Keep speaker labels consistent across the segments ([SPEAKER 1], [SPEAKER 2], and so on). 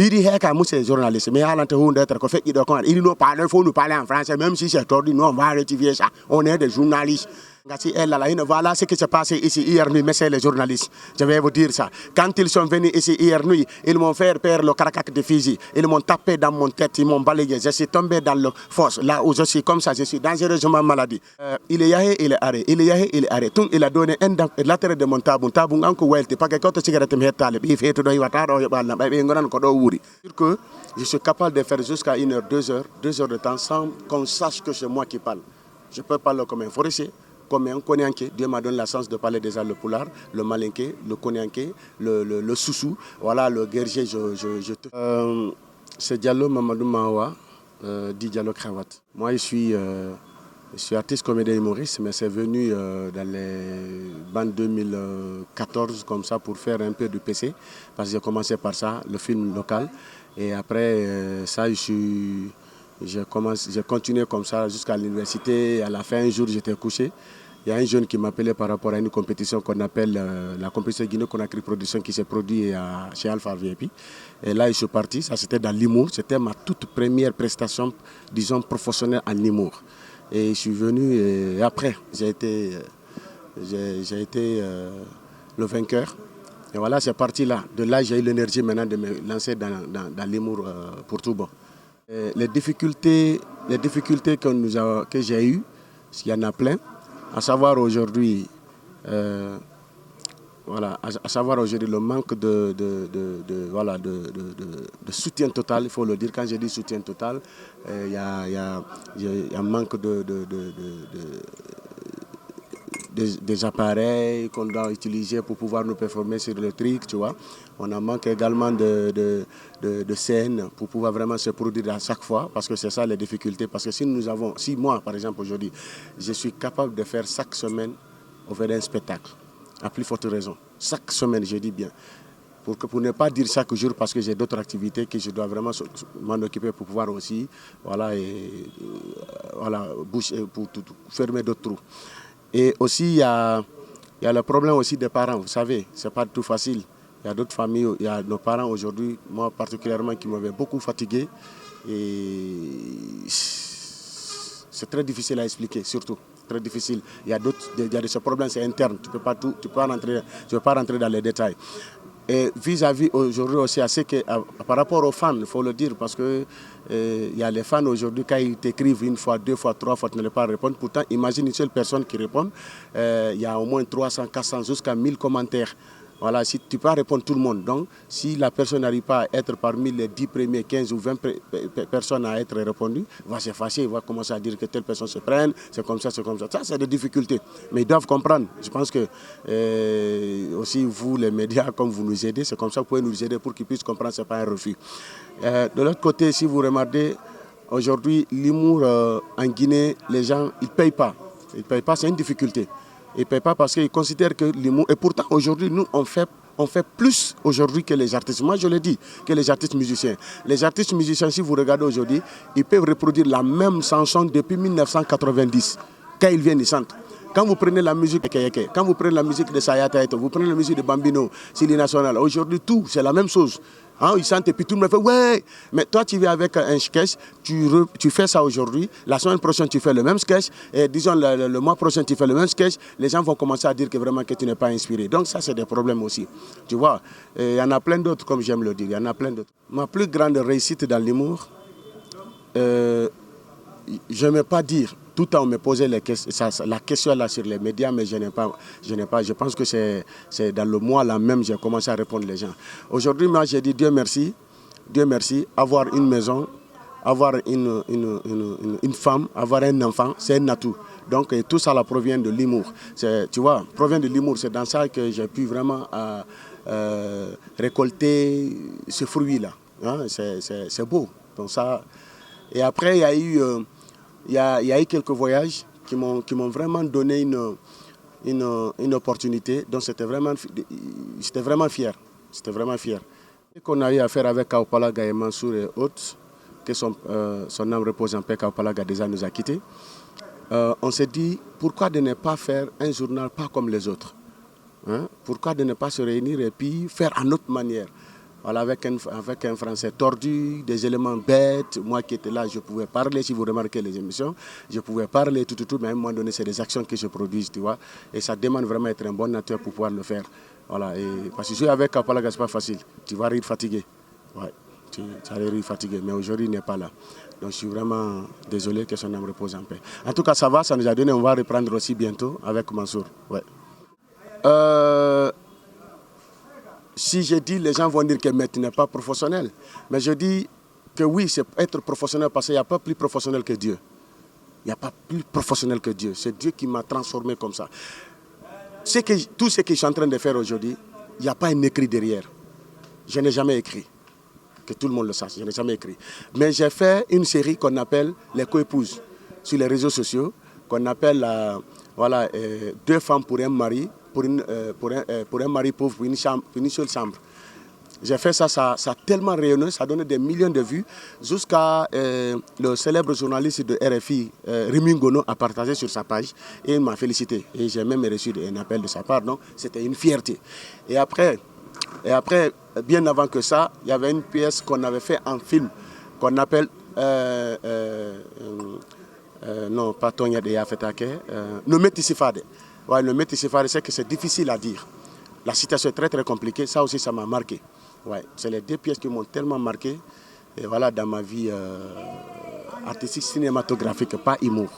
[SPEAKER 1] Il dit que moi c'est journaliste, mais à l'intérieur d'être qu'on fait, il nous parle, il faut nous parler en français, même si c'est tordu, nous on va rectifier ça. On est des journalistes. Voilà ce qui s'est passé ici hier nuit, mais c'est les journalistes. Je vais vous dire ça. Quand ils sont venus ici hier nuit, ils m'ont fait perdre le caracac de Fizi. Ils m'ont tapé dans mon tête, ils m'ont balayé. Je suis tombé dans le fosse, là où je suis comme ça, je suis dangereusement malade. Il est yahé, il est arrêté. Il est yahé, il est arrêté. Il a donné un latéral de mon tabou. Tabou, un coup, welti, pas que quand tu cigarette me hétale, il fait tout dans que je suis capable de faire jusqu'à 1 heure, 2 heures de temps sans qu'on sache que c'est moi qui parle. Je peux parler comme un forestier. Comme un Konyanké, Dieu m'a donné la chance de parler déjà le Poulard, le Malinké, le Konyanké, le Soussou, voilà, le Guerrier, c'est Diallo Mamadou Mawa, dit Diallo Cravate. Moi, je suis artiste, comédien, humoriste, mais c'est venu dans les bandes 2014, comme ça, pour faire un peu de PC, parce que j'ai commencé par ça, le film local, et après ça, j'ai continué comme ça jusqu'à l'université. À la fin, un jour, j'étais couché. Il y a un jeune qui m'appelait par rapport à une compétition qu'on appelle la compétition Guinée-Conakry Production qui s'est produite chez Alpha VIP. Et là, je suis parti. Ça, c'était dans l'humour. C'était ma toute première prestation, disons, professionnelle en humour. Et je suis venu et après, j'ai été le vainqueur. Et voilà, c'est parti là. De là, j'ai eu l'énergie maintenant de me lancer dans l'humour pour tout bon. Les difficultés que j'ai eues, il y en a plein. À savoir aujourd'hui, le manque de soutien total, il faut le dire. Quand je dis soutien total, il y a un manque des appareils qu'on doit utiliser pour pouvoir nous performer sur le truc, tu vois. On a manque également de scènes pour pouvoir vraiment se produire à chaque fois, parce que c'est ça les difficultés. Parce que si moi, par exemple, aujourd'hui, je suis capable de faire chaque semaine un spectacle, à plus forte raison. Chaque semaine, je dis bien. Pour ne pas dire chaque jour, parce que j'ai d'autres activités que je dois vraiment m'en occuper pour pouvoir aussi, boucher, pour fermer d'autres trous. Et aussi, il y a le problème aussi des parents. Vous savez, ce n'est pas tout facile. Il y a d'autres familles, il y a nos parents aujourd'hui, moi particulièrement, qui m'avaient beaucoup fatigué. Et c'est très difficile à expliquer, surtout. Très difficile. Il y a ce problème, c'est interne. Tu ne peux pas rentrer dans les détails. Et vis-à-vis aujourd'hui aussi, par rapport aux fans, il faut le dire, parce que il y a les fans aujourd'hui, quand ils t'écrivent 1 fois, 2 fois, 3 fois, tu ne peux pas répondre. Pourtant, imagine une seule personne qui répond. Il y a au moins 300, 400, jusqu'à 1000 commentaires. Voilà, si tu peux pas répondre tout le monde. Donc, si la personne n'arrive pas à être parmi les 10 premiers, 15 ou 20 personnes à être répondues, va se fâcher, il va commencer à dire que telle personne se prenne, c'est comme ça, c'est comme ça. Ça, c'est des difficultés. Mais ils doivent comprendre. Je pense que aussi, vous, les médias, comme vous nous aidez, c'est comme ça que vous pouvez nous aider pour qu'ils puissent comprendre que ce n'est pas un refus. De l'autre côté, si vous remarquez, aujourd'hui, l'humour en Guinée, les gens, ils ne payent pas. Ils ne payent pas, c'est une difficulté. Ils ne payent pas parce qu'ils considèrent que l'humour... Et pourtant, aujourd'hui, nous, on fait plus aujourd'hui que les artistes. Moi, je le dis, que les artistes musiciens. Les artistes musiciens, si vous regardez aujourd'hui, ils peuvent reproduire la même chanson depuis 1990. Quand ils viennent, ils chantent. Quand vous prenez la musique de Kayeke, quand vous prenez la musique de Sayata Eto, vous prenez la musique de Bambino, Sili National, aujourd'hui, tout, c'est la même chose. Hein, ils chantent et puis tout le monde fait ouais. Mais toi, tu viens avec un sketch, tu fais ça aujourd'hui. La semaine prochaine, tu fais le même sketch. Et disons, le mois prochain, tu fais le même sketch. Les gens vont commencer à dire que vraiment que tu n'es pas inspiré. Donc ça, c'est des problèmes aussi. Tu vois, il y en a plein d'autres, comme j'aime le dire. Il y en a plein d'autres. Ma plus grande réussite dans l'humour, je n'aime pas dire. Tout le temps, on me posait la question là sur les médias, mais je n'ai pas. Je pense que c'est dans le mois là même j'ai commencé à répondre les gens. Aujourd'hui, moi, j'ai dit Dieu merci, avoir une maison, avoir une femme, avoir un enfant, c'est un atout. Donc tout ça là provient de l'humour. Tu vois, provient de l'humour. C'est dans ça que j'ai pu vraiment récolter ce fruit là. Hein, c'est beau. Donc ça. Et après, il y a eu il y a eu quelques voyages qui m'ont vraiment donné une opportunité. Donc j'étais vraiment fier. C'était vraiment fier. Ce qu'on a eu à faire avec Kaopalaga et Mansour et autres, que son âme repose en paix, Kaopalaga déjà nous a quittés. On s'est dit, pourquoi de ne pas faire un journal pas comme les autres, hein? Pourquoi de ne pas se réunir et puis faire à notre manière? Voilà, avec un français tordu, des éléments bêtes. Moi qui étais là, je pouvais parler, si vous remarquez les émissions, je pouvais parler, tout, mais à un moment donné, c'est des actions que je produis, tu vois. Et ça demande vraiment d'être un bon nature pour pouvoir le faire. Voilà, et parce que jouer avec Kapalaga, c'est pas facile. Tu vas rire fatigué. Ouais, tu vas rire fatigué, mais aujourd'hui, il n'est pas là. Donc je suis vraiment désolé que son âme repose en paix. En tout cas, ça va, ça nous a donné, on va reprendre aussi bientôt avec Mansour. Ouais. Si je dis, les gens vont dire que tu n'es pas professionnel. Mais je dis que oui, c'est être professionnel parce qu'il n'y a pas plus professionnel que Dieu. Il n'y a pas plus professionnel que Dieu. C'est Dieu qui m'a transformé comme ça. Tout ce que je suis en train de faire aujourd'hui, il n'y a pas un écrit derrière. Je n'ai jamais écrit. Que tout le monde le sache, je n'ai jamais écrit. Mais j'ai fait une série qu'on appelle Les coépouses sur les réseaux sociaux, qu'on appelle voilà, deux femmes pour un mari, pour un mari pauvre, pour une seule chambre. J'ai fait ça, ça a tellement rayonné, ça a donné des millions de vues, jusqu'à le célèbre journaliste de RFI, Rémi Ngono, a partagé sur sa page et il m'a félicité. Et j'ai même reçu un appel de sa part, donc c'était une fierté. Et après, bien avant que ça, il y avait une pièce qu'on avait fait en film, qu'on appelle, non, pas Tonya de Yafetake, le Métissifade. Ouais, le Métissifade, c'est que c'est difficile à dire. La situation est très très compliquée, ça aussi ça m'a marqué. Ouais, c'est les deux pièces qui m'ont tellement marqué, et voilà, dans ma vie artistique cinématographique, pas humour.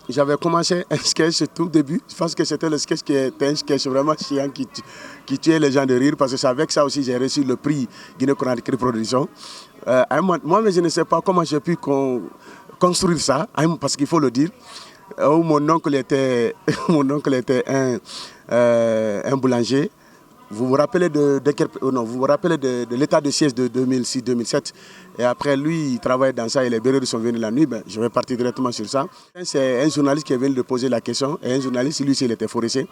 [SPEAKER 1] J'avais commencé un sketch au tout début. Je pense que c'était le sketch qui était un sketch vraiment chiant qui tuait les gens de rire parce que c'est avec ça aussi j'ai reçu le prix Guinée-Conakry Production. Moi, je ne sais pas comment j'ai pu construire ça, parce qu'il faut le dire. Mon oncle était un boulanger. Vous vous rappelez de l'état de siège de 2006-2007. Et après, lui, il travaille dans ça et les bureaux sont venus la nuit. Ben, je vais partir directement sur ça. C'est un journaliste qui est venu de poser la question. Et un journaliste, lui, il était forestier.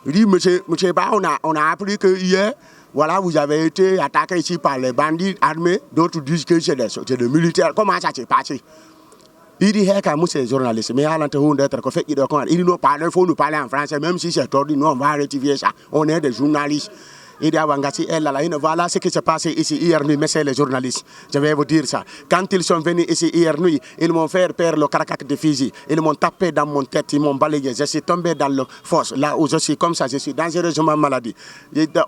[SPEAKER 1] Il dit, monsieur Ba, on a appris que hier, voilà, vous avez été attaqué ici par les bandits armés. D'autres disent que c'est des militaires. Comment ça s'est passé? Il dit, moi c'est journaliste, mais il nous parle, il faut nous parler en français, même si c'est tordu, nous on va rectifier ça. On est des journalistes. Il dit, voilà ce qui s'est passé ici hier nuit, mais c'est les journalistes. Je vais vous dire ça. Quand ils sont venus ici hier nuit, ils m'ont fait perdre le caracac de Fiji. Ils m'ont tapé dans mon tête, ils m'ont balayé. Je suis tombé dans le fosse, là où je suis comme ça, je suis dangereusement malade.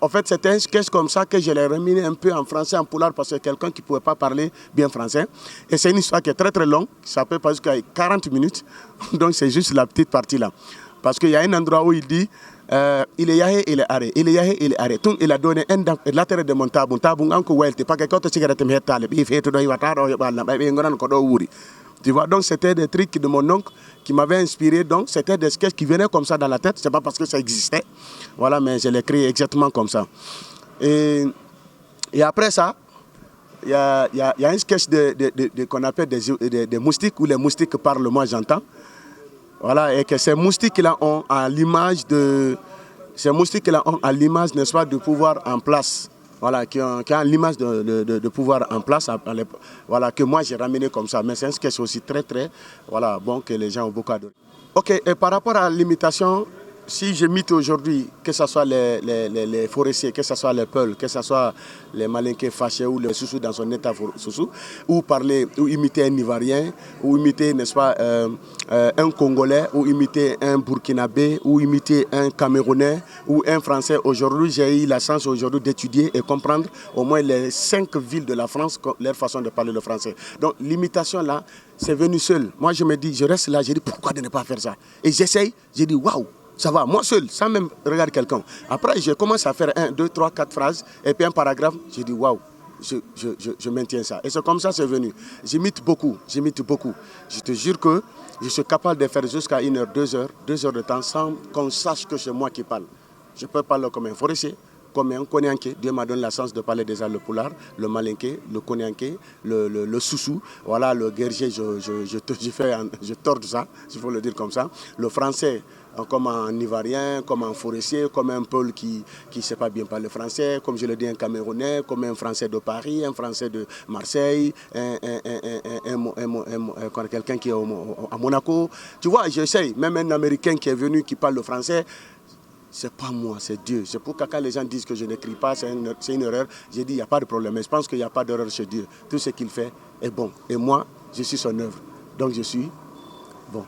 [SPEAKER 1] En fait, c'était un sketch comme ça que je l'ai remis un peu en français, en poulard, parce que quelqu'un qui ne pouvait pas parler bien français. Et c'est une histoire qui est très très longue, ça peut passer jusqu'à 40 minutes. Donc c'est juste la petite partie là. Parce qu'il y a un endroit où il dit, il est yahé, il est arrêté. Il est yahé, il est arrêté. Il a donné un latéral de mon tabou. Tabou, encore welte, pas que quand tu cigarette me hétale, il fait tout tu vois, donc c'était des trucs de mon oncle qui m'avaient inspiré. Donc c'était des sketchs qui venaient comme ça dans la tête. C'est pas parce que ça existait. Voilà, mais je l'ai créé exactement comme ça. Et après ça, il y a un sketch qu'on appelle des moustiques, où les moustiques parlent, moi j'entends. Voilà, et que ces moustiques-là ont à l'image n'est-ce pas, de pouvoir en place. Voilà, qui ont l'image de pouvoir en place, voilà, que moi j'ai ramené comme ça. Mais c'est un sketch aussi très très, voilà, bon, que les gens ont beaucoup adoré. Ok, et par rapport à l'imitation, si je m'imite aujourd'hui, que ce soit les forestiers, que ce soit les peuls, que ce soit les malinqués fâchés ou les soussous dans son état soussou, ou imiter un Ivoirien, ou imiter, n'est-ce pas, un Congolais, ou imiter un Burkinabé, ou imiter un Camerounais, ou un Français. Aujourd'hui, j'ai eu la chance aujourd'hui d'étudier et comprendre au moins les 5 villes de la France, leur façon de parler le français. Donc l'imitation là, c'est venu seul. Moi je me dis, je reste là, je dis pourquoi de ne pas faire ça? Et j'essaye, je dis waouh! Ça va, moi seul, sans même regarder quelqu'un. Après, je commence à faire 1, 2, 3, 4 phrases, et puis un paragraphe, je dis waouh, je maintiens ça. Et c'est comme ça, c'est venu. J'imite beaucoup. Je te jure que je suis capable de faire jusqu'à 1 heure, 2 heures de temps, sans qu'on sache que c'est moi qui parle. Je peux parler comme un forestier, comme un Konyanké. Dieu m'a donné la chance de parler déjà le poulard, le malinké, le Konyanké, le soussou. Voilà, le guerrier, je tords ça, s'il faut le dire comme ça. Le français, comme un Ivoirien, comme un forestier, comme un Peul qui ne sait pas bien parler français, comme je le dis, un Camerounais, comme un Français de Paris, un Français de Marseille, quelqu'un qui est à Monaco. Tu vois, j'essaye, même un Américain qui est venu, qui parle le français, c'est pas moi, c'est Dieu. C'est pourquoi quand les gens disent que je n'écris pas, c'est une erreur, j'ai dit il n'y a pas de problème. Mais je pense qu'il n'y a pas d'erreur chez Dieu. Tout ce qu'il fait est bon. Et moi, je suis son œuvre. Donc je suis bon.